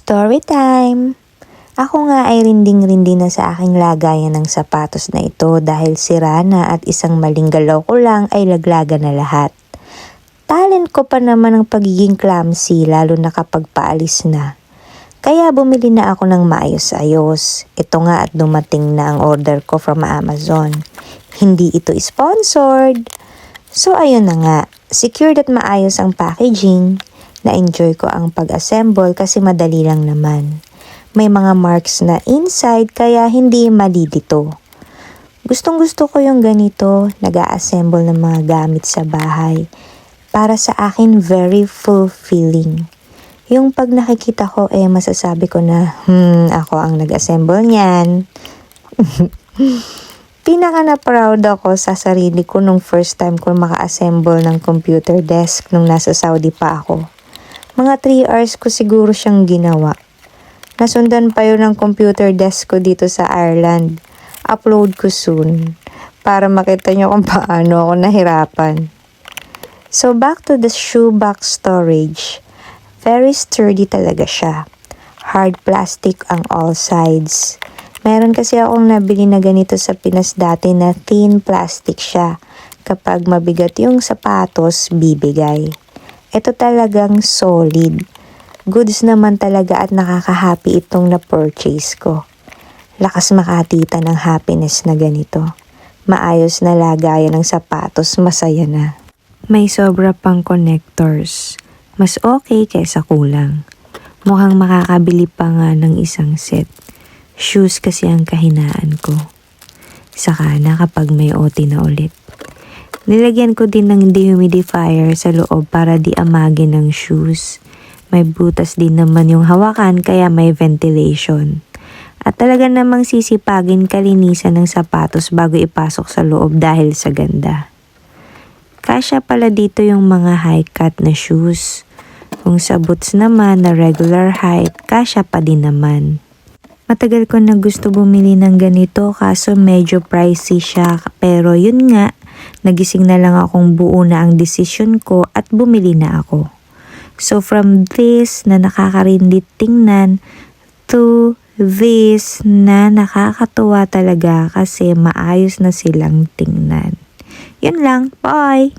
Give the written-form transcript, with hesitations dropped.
Story time! Ako nga ay rinding-rindi na sa aking lagayan ng sapatos na ito dahil sira na at isang maling galaw ko lang ay laglaga na lahat. Talent ko pa naman ang pagiging clumsy lalo na kapag paalis na. Kaya bumili na ako ng maayos-ayos. Ito nga at dumating na ang order ko from Amazon. Hindi ito sponsored. So ayun na nga, secured at maayos ang packaging. Na-enjoy ko ang pag-assemble kasi madali lang naman. May mga marks na inside kaya hindi mali dito. Gustong-gusto ko yung ganito, nag-a-assemble ng mga gamit sa bahay. Para sa akin, very fulfilling. Yung pag nakikita ko, masasabi ko na, ako ang nag-assemble niyan. Pinaka na proud ako sa sarili ko nung first time ko maka-assemble ng computer desk nung nasa Saudi pa ako. Mga 3 hours ko siguro siyang ginawa. Nasundan pa yun ng computer desk ko dito sa Ireland. Upload ko soon para makita nyo kung paano ako nahirapan. So back to the shoebox storage. Very sturdy talaga siya. Hard plastic ang all sides. Meron kasi akong nabili na ganito sa Pinas dati na thin plastic siya. Kapag mabigat yung sapatos, bibigay. Ito talagang solid. Goods naman talaga at nakaka-happy itong na-purchase ko. Lakas makatita ng happiness na ganito. Maayos na lagayan ng sapatos, masaya na. May sobra pang connectors. Mas okay kaysa kulang. Mukhang makakabili pa nga ng isang set. Shoes kasi ang kahinaan ko. Saka na kapag may OT na ulit. Nilagyan ko din ng dehumidifier sa loob para di amagin ng shoes. May butas din naman yung hawakan kaya may ventilation. At talaga namang sisipagin kalinisan ng sapatos bago ipasok sa loob dahil sa ganda. Kasya pala dito yung mga high cut na shoes. Kung sa boots naman na regular height, kasya pa din naman. Matagal ko na gusto bumili ng ganito kaso medyo pricey siya pero yun nga, nagising na lang akong buo na ang desisyon ko at bumili na ako. So from this na nakakarindit tingnan to this na nakakatuwa talaga kasi maayos na silang tingnan. Yun lang, bye!